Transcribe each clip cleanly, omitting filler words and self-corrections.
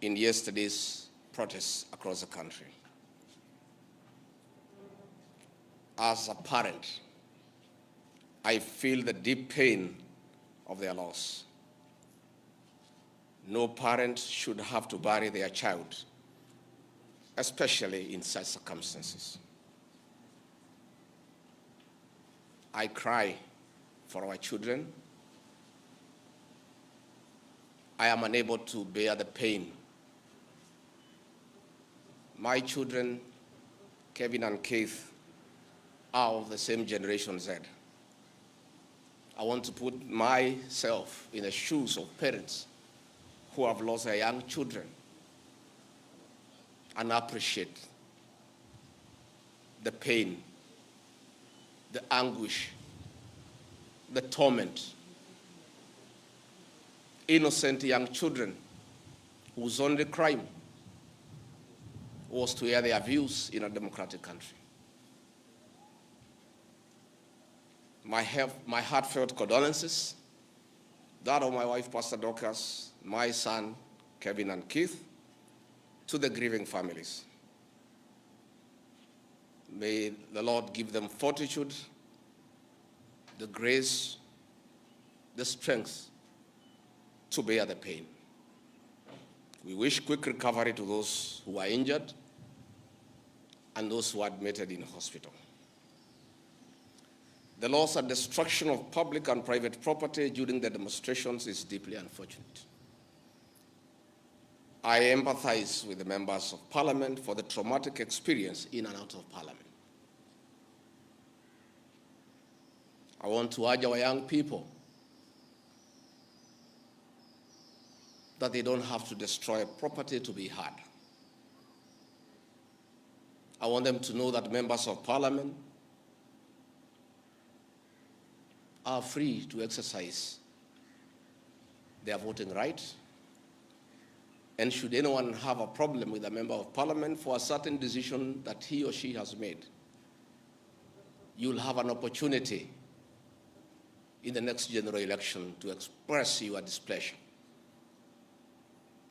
in yesterday's protests across the country. As a parent, I feel the deep pain of their loss. No parent should have to bury their child, especially in such circumstances. I cry for our children. I am unable to bear the pain. My children, Kevin and Keith, are of the same Generation Z. I want to put myself in the shoes of parents who have lost their young children and appreciate the pain, the anguish, the torment. Innocent young children whose only crime was to air their views in a democratic country. My heartfelt condolences, that of my wife, Pastor Dorcas, my son, Kevin and Keith, to the grieving families. May the Lord give them fortitude, the grace, the strength to bear the pain. We wish quick recovery to those who are injured and those who are admitted in hospital. The loss and destruction of public and private property during the demonstrations is deeply unfortunate. I empathize with the members of Parliament for the traumatic experience in and out of Parliament. I want to urge our young people that they don't have to destroy property to be heard. I want them to know that members of Parliament are free to exercise their voting right. And should anyone have a problem with a member of Parliament for a certain decision that he or she has made, you'll have an opportunity in the next general election to express your displeasure.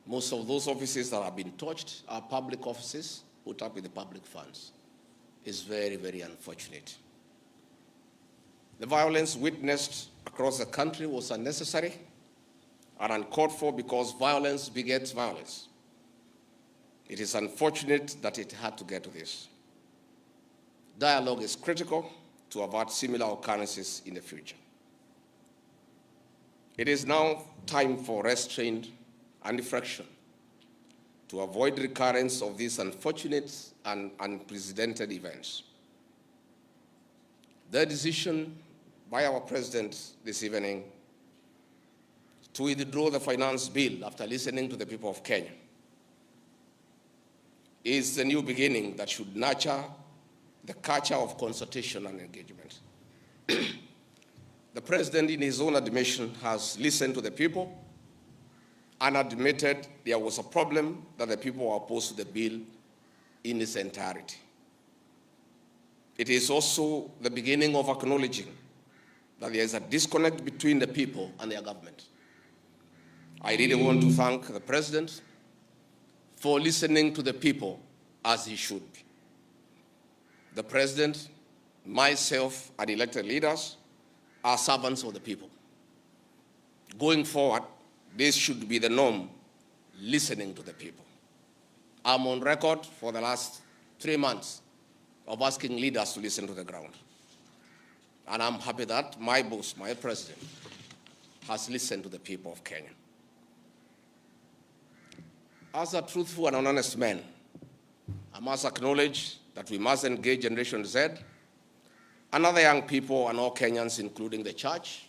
Most of those offices that have been touched are public offices put up with the public funds. It's very, very unfortunate. The violence witnessed across the country was unnecessary and uncalled for because violence begets violence. It is unfortunate that it had to get to this. Dialogue is critical to avert similar occurrences in the future. It is now time for restraint and reflection to avoid recurrence of these unfortunate and unprecedented events. The decision by our President this evening to withdraw the finance bill after listening to the people of Kenya is the new beginning that should nurture the culture of consultation and engagement. The President, in his own admission, has listened to the people and admitted there was a problem, that the people were opposed to the bill in its entirety. It is also the beginning of acknowledging that there is a disconnect between the people and their government. I really want to thank the President for listening to the people as he should be. The President, myself, and elected leaders are servants of the people. Going forward, this should be the norm, listening to the people. I'm on record for the last 3 months of asking leaders to listen to the ground. And I'm happy that my boss, my President, has listened to the people of Kenya. As a truthful and honest man, I must acknowledge that we must engage Generation Z and other young people and all Kenyans, including the church,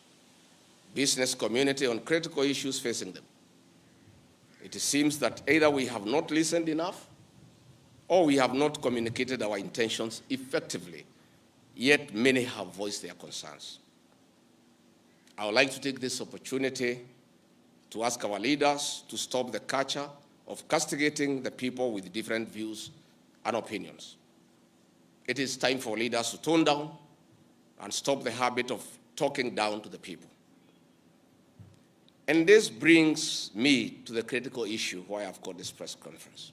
business community, on critical issues facing them. It seems that either we have not listened enough or we have not communicated our intentions effectively, yet many have voiced their concerns. I would like to take this opportunity to ask our leaders to stop the culture of castigating the people with different views and opinions. It is time for leaders to tone down and stop the habit of talking down to the people. And this brings me to the critical issue why I've called this press conference.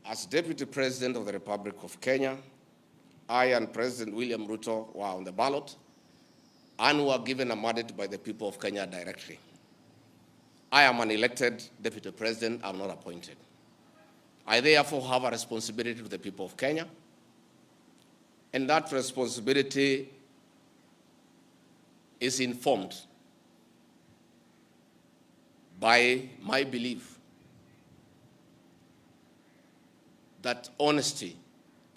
As Deputy President of the Republic of Kenya, I and President William Ruto were on the ballot and were given a mandate by the people of Kenya directly. I am an elected Deputy President, I'm not appointed. I therefore have a responsibility to the people of Kenya, and that responsibility is informed by my belief that honesty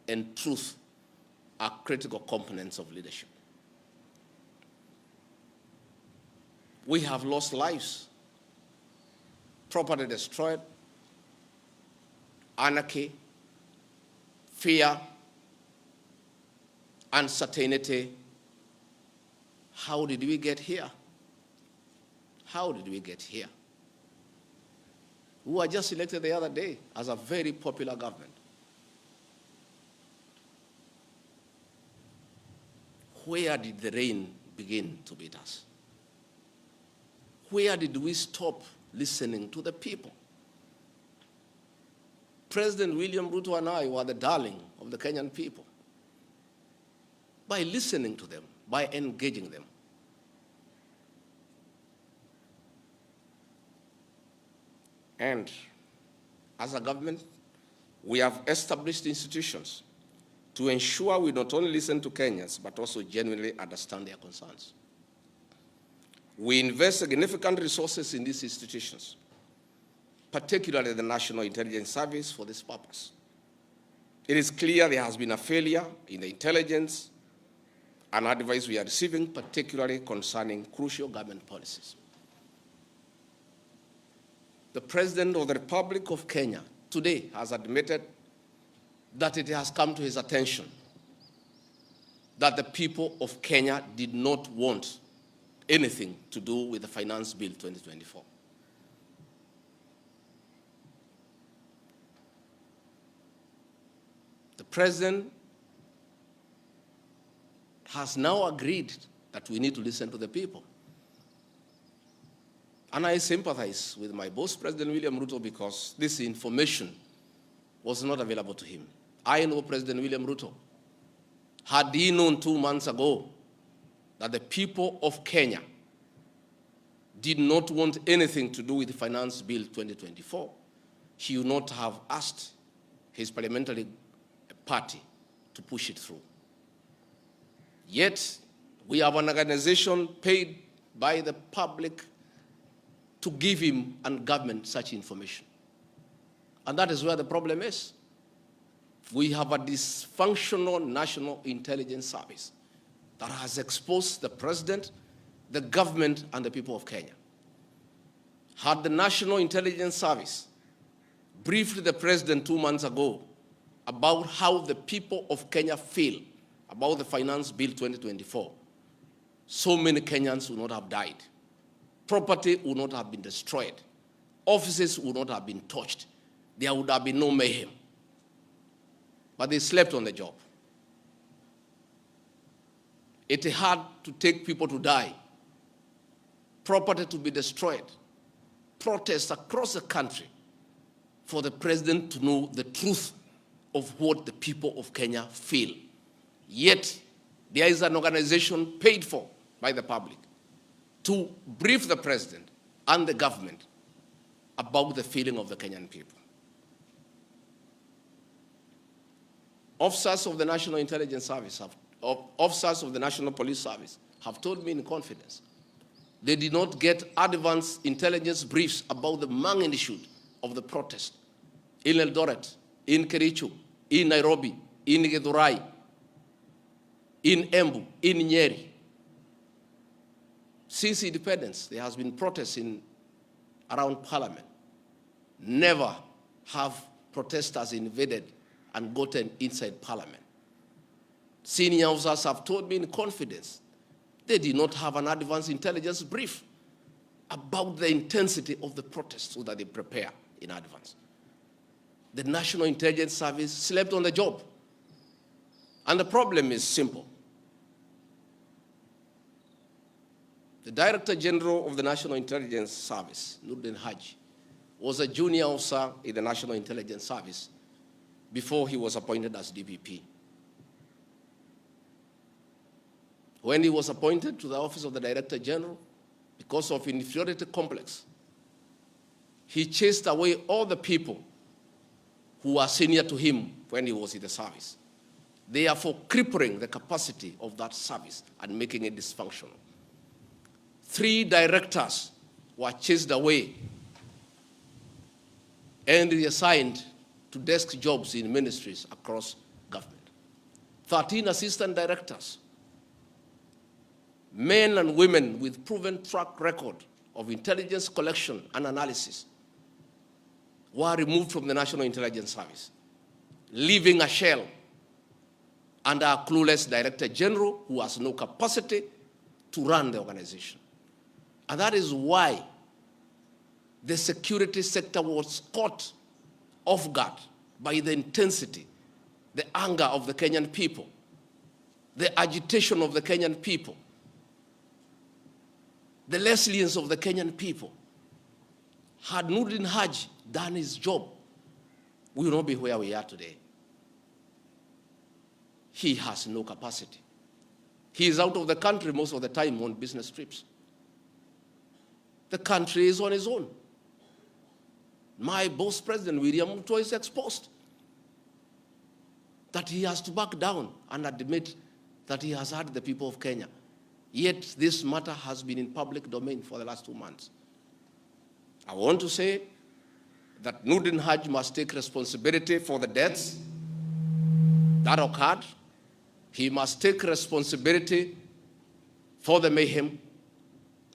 and truth are critical components of leadership. We have lost lives, property destroyed, anarchy, fear, uncertainty. How did we get here? How did we get here? We were just elected the other day as a very popular government. Where did the rain begin to beat us? Where did we stop listening to the people? President William Ruto and I were the darling of the Kenyan people. By listening to them, by engaging them. And as a government, we have established institutions to ensure we not only listen to Kenyans, but also genuinely understand their concerns. We invest significant resources in these institutions, particularly the National Intelligence Service, for this purpose. It is clear there has been a failure in the intelligence and advice we are receiving, particularly concerning crucial government policies. The President of the Republic of Kenya today has admitted that it has come to his attention that the people of Kenya did not want anything to do with the Finance Bill 2024. The President has now agreed that we need to listen to the people. And I sympathize with my boss, President William Ruto, because this information was not available to him. I know President William Ruto. Had he known 2 months ago that the people of Kenya did not want anything to do with the Finance Bill 2024, he would not have asked his parliamentary party to push it through. Yet, we have an organization paid by the public to give him and government such information. And that is where the problem is. We have a dysfunctional National Intelligence Service that has exposed the president, the government, and the people of Kenya. Had the National Intelligence Service briefed the president 2 months ago about how the people of Kenya feel about the Finance Bill 2024, so many Kenyans would not have died. Property would not have been destroyed. Offices would not have been touched. There would have been no mayhem. But they slept on the job. It had to take people to die, property to be destroyed, protests across the country for the president to know the truth of what the people of Kenya feel. Yet, there is an organization paid for by the public to brief the president and the government about the feeling of the Kenyan people. Officers of the National Intelligence Service, officers of the National Police Service have told me in confidence they did not get advance intelligence briefs about the magnitude of the protest in Eldoret, in Kericho, in Nairobi, in Githurai, in Embu, in Nyeri. Since independence, there has been protests around Parliament. Never have protesters invaded and gotten inside Parliament. Senior officers have told me in confidence they did not have an advance intelligence brief about the intensity of the protest so that they prepare in advance. The National Intelligence Service slept on the job. And the problem is simple. The Director General of the National Intelligence Service, Nuruddin Haji, was a junior officer in the National Intelligence Service before he was appointed as DPP. When he was appointed to the office of the Director General, because of inferiority complex, he chased away all the people who were senior to him when he was in the service, therefore crippling the capacity of that service and making it dysfunctional. 3 directors were chased away and reassigned to desk jobs in ministries across government. 13 assistant directors, men and women with proven track record of intelligence collection and analysis, were removed from the National Intelligence Service, leaving a shell under a clueless Director General who has no capacity to run the organization. And that is why the security sector was caught off guard by the intensity, the anger of the Kenyan people, the agitation of the Kenyan people, the resilience of the Kenyan people. Had Nuruddin Haji done his job, we will not be where we are today. He has no capacity. He is out of the country most of the time on business trips. The country is on his own. My boss, President William Ruto, is exposed that he has to back down and admit that he has hurt the people of Kenya. Yet this matter has been in public domain for the last 2 months. I want to say that Nuruddin Haji must take responsibility for the deaths that occurred. He must take responsibility for the mayhem.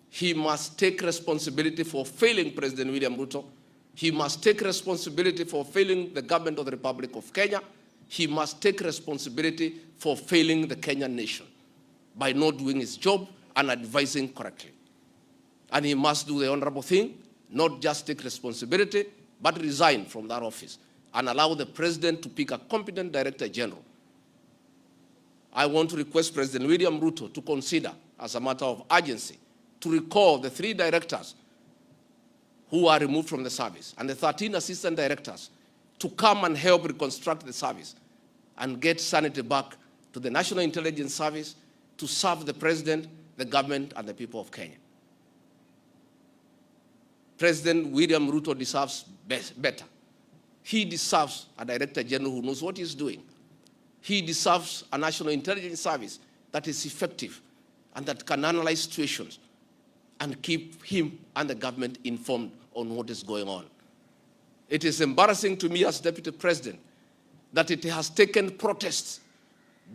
He must take responsibility for failing President William Ruto. He must take responsibility for failing the government of the Republic of Kenya. He must take responsibility for failing the Kenyan nation by not doing his job and advising correctly. And he must do the honorable thing, not just take responsibility, but resign from that office and allow the president to pick a competent Director General. I want to request President William Ruto to consider, as a matter of urgency, to recall the 3 directors who are removed from the service and the 13 assistant directors to come and help reconstruct the service and get sanity back to the National Intelligence Service to serve the president, the government, and the people of Kenya. President William Ruto deserves better. He deserves a Director General who knows what he's doing. He deserves a National Intelligence Service that is effective and that can analyze situations and keep him and the government informed on what is going on. It is embarrassing to me as Deputy President that it has taken protests,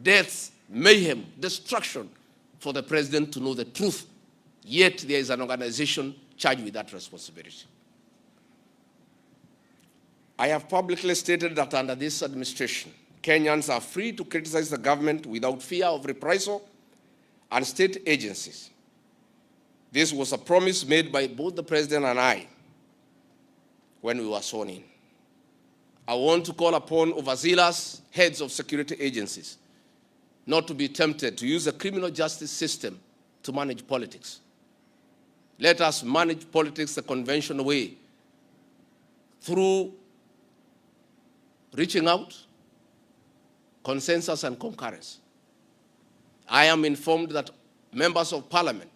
deaths, mayhem, destruction for the president to know the truth, yet there is an organization charged with that responsibility. I have publicly stated that under this administration, Kenyans are free to criticize the government without fear of reprisal and state agencies. This was a promise made by both the president and I when we were sworn in. I want to call upon overzealous heads of security agencies not to be tempted to use the criminal justice system to manage politics. Let us manage politics the conventional way, through reaching out, consensus, and concurrence. I am informed that members of parliament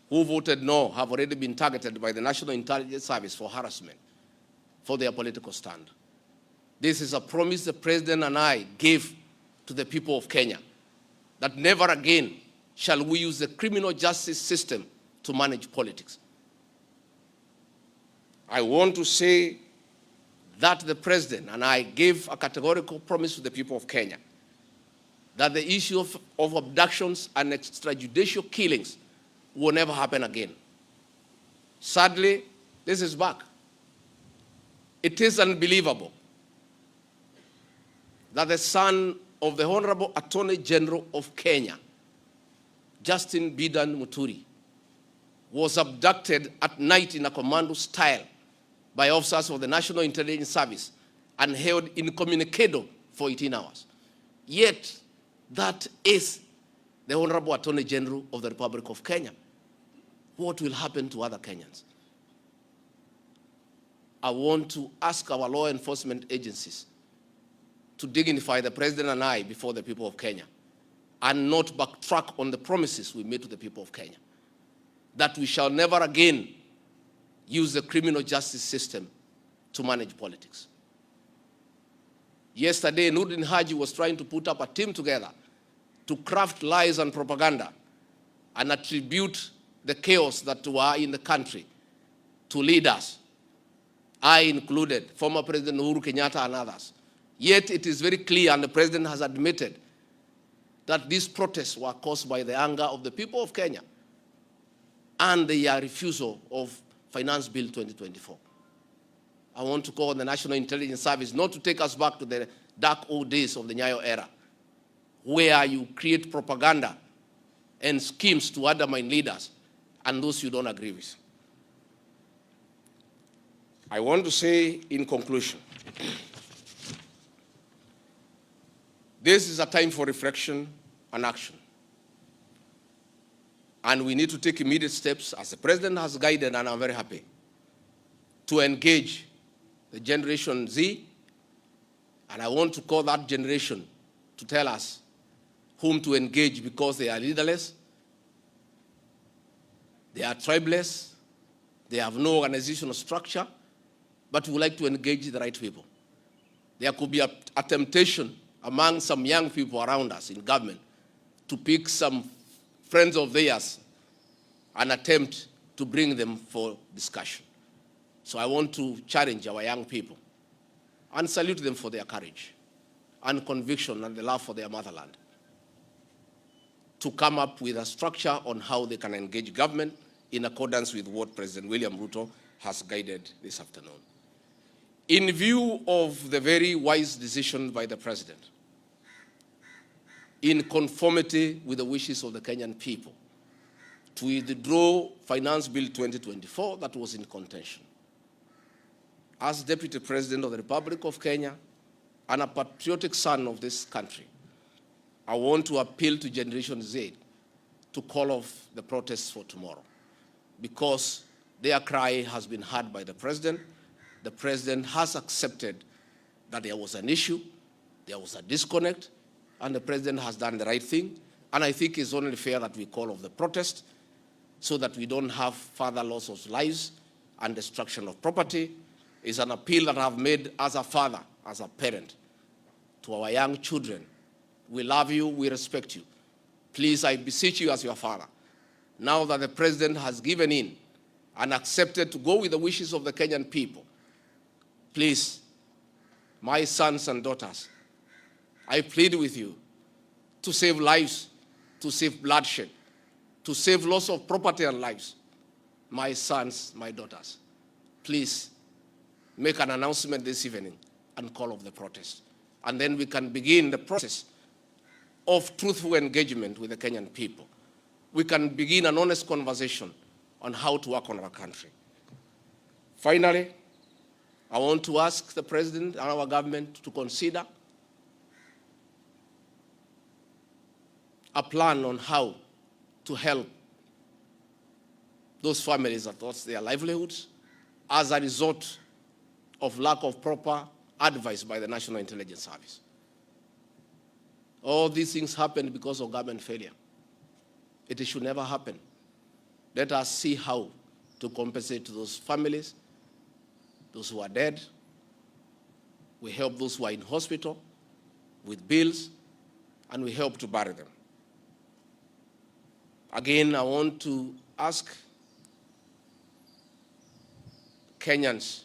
who voted no have already been targeted by the National Intelligence Service for harassment for their political stand. This is a promise the president and I gave to the people of Kenya, that never again shall we use the criminal justice system to manage politics. I want to say that the president and I gave a categorical promise to the people of Kenya that the issue of abductions and extrajudicial killings will never happen again. Sadly, this is back. It is unbelievable that the son of the Honorable Attorney General of Kenya, Justin Bidan Muturi, was abducted at night in a commando style by officers of the National Intelligence Service and held incommunicado for 18 hours. Yet, that is the Honorable Attorney General of the Republic of Kenya. what will happen to other Kenyans? I want to ask our law enforcement agencies to dignify the president and I before the people of Kenya and not backtrack on the promises we made to the people of Kenya, that we shall never again use the criminal justice system to manage politics. Yesterday, Nurdin Haji was trying to put up a team together to craft lies and propaganda and attribute the chaos that were in the country to leaders, I included, former President Uhuru Kenyatta and others. Yet it is very clear, and the president has admitted, that these protests were caused by the anger of the people of Kenya and their refusal of Finance Bill 2024. I want to call on the National Intelligence Service not to take us back to the dark old days of the Nyayo era, where you create propaganda and schemes to undermine leaders and those you don't agree with. I want to say in conclusion, this is a time for reflection and action. And we need to take immediate steps, as the president has guided, and I'm very happy, to engage the Generation Z. And I want to call that generation to tell us whom to engage, because they are leaderless, they are tribeless, they have no organizational structure, but we would like to engage the right people. There could be a temptation among some young people around us in government to pick some friends of theirs and attempt to bring them for discussion. So I want to challenge our young people and salute them for their courage and conviction and the love for their motherland to come up with a structure on how they can engage government in accordance with what President William Ruto has guided this afternoon. In view of the very wise decision by the president, in conformity with the wishes of the Kenyan people, to withdraw Finance Bill 2024 that was in contention, as Deputy President of the Republic of Kenya and a patriotic son of this country, I want to appeal to Generation Z to call off the protests for tomorrow, because their cry has been heard by the president. The president has accepted that there was an issue, there was a disconnect, and the president has done the right thing. And I think it's only fair that we call off the protest so that we don't have further loss of lives and destruction of property. It's an appeal that I've made as a father, as a parent, to our young children. We love you, we respect you. Please, I beseech you as your father, now that the president has given in and accepted to go with the wishes of the Kenyan people, please, my sons and daughters, I plead with you to save lives, to save bloodshed, to save loss of property and lives. My sons, my daughters, please make an announcement this evening and call off the protest. And then we can begin the process of truthful engagement with the Kenyan people. We can begin an honest conversation on how to work on our country. Finally, I want to ask the president and our government to consider a plan on how to help those families that lost their livelihoods as a result of lack of proper advice by the National Intelligence Service. All these things happened because of government failure. It should never happen. Let us see how to compensate to those families, those who are dead. We help those who are in hospital with bills, and we help to bury them. Again, I want to ask Kenyans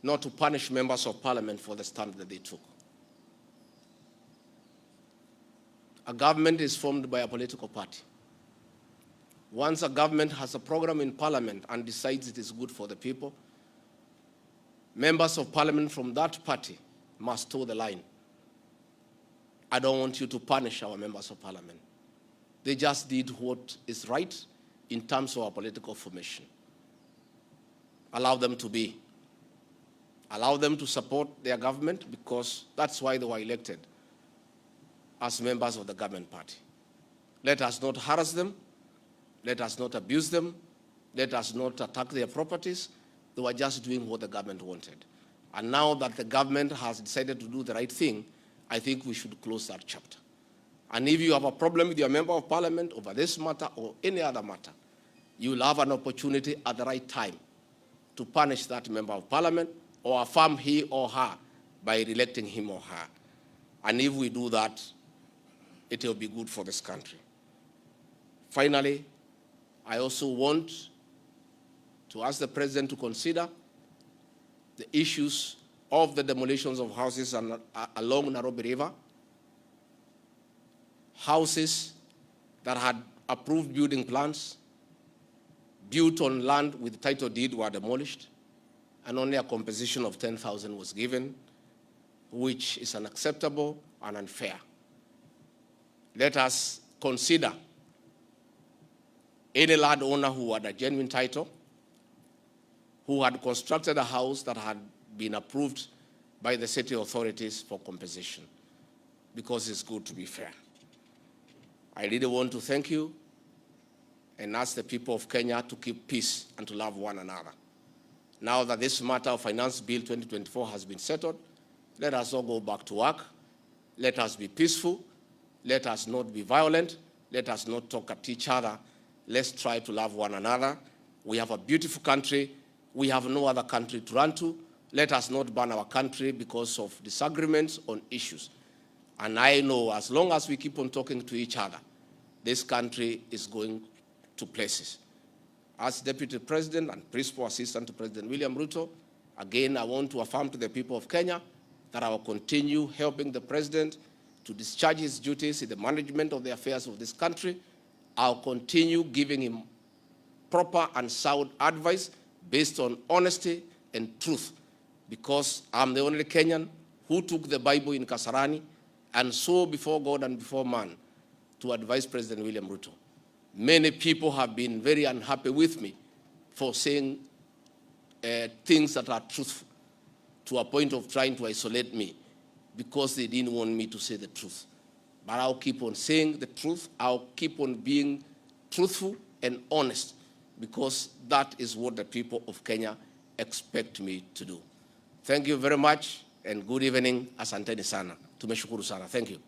not to punish members of parliament for the stand that they took. A government is formed by a political party. Once a government has a program in parliament and decides it is good for the people, members of parliament from that party must toe the line. I don't want you to punish our members of parliament. They just did what is right in terms of our political formation. Allow them to be. Allow them to support their government, because that's why they were elected as members of the government party. Let us not harass them. Let us not abuse them. Let us not attack their properties. They were just doing what the government wanted. And now that the government has decided to do the right thing, I think we should close that chapter. And if you have a problem with your member of parliament over this matter or any other matter, you will have an opportunity at the right time to punish that member of parliament or affirm he or her by re-electing him or her. And if we do that, it will be good for this country. Finally, I also want to ask the president to consider the issues of the demolitions of houses along Nairobi River. Houses that had approved building plans, built on land with title deed, were demolished, and only a compensation of 10,000 was given, which is unacceptable and unfair. Let us consider any landowner who had a genuine title, who had constructed a house that had been approved by the city authorities for compensation, because it's good to be fair. I really want to thank you and ask the people of Kenya to keep peace and to love one another. Now that this matter of Finance Bill 2024 has been settled, let us all go back to work. Let us be peaceful. Let us not be violent. Let us not talk at each other. Let's try to love one another. We have a beautiful country. We have no other country to run to. Let us not burn our country because of disagreements on issues. And I know as long as we keep on talking to each other, this country is going to places. As Deputy President and Principal Assistant to President William Ruto, again, I want to affirm to the people of Kenya that I will continue helping the President to discharge his duties in the management of the affairs of this country. I'll continue giving him proper and sound advice based on honesty and truth, because I'm the only Kenyan who took the Bible in Kasarani and swore before God and before man to advise President William Ruto. Many people have been very unhappy with me for saying things that are truthful, to a point of trying to isolate me because they didn't want me to say the truth. But I'll keep on saying the truth. I'll keep on being truthful and honest, because that is what the people of Kenya expect me to do. Thank you very much, and good evening. Asanteni sana. Tumeshukuru sana. Thank you.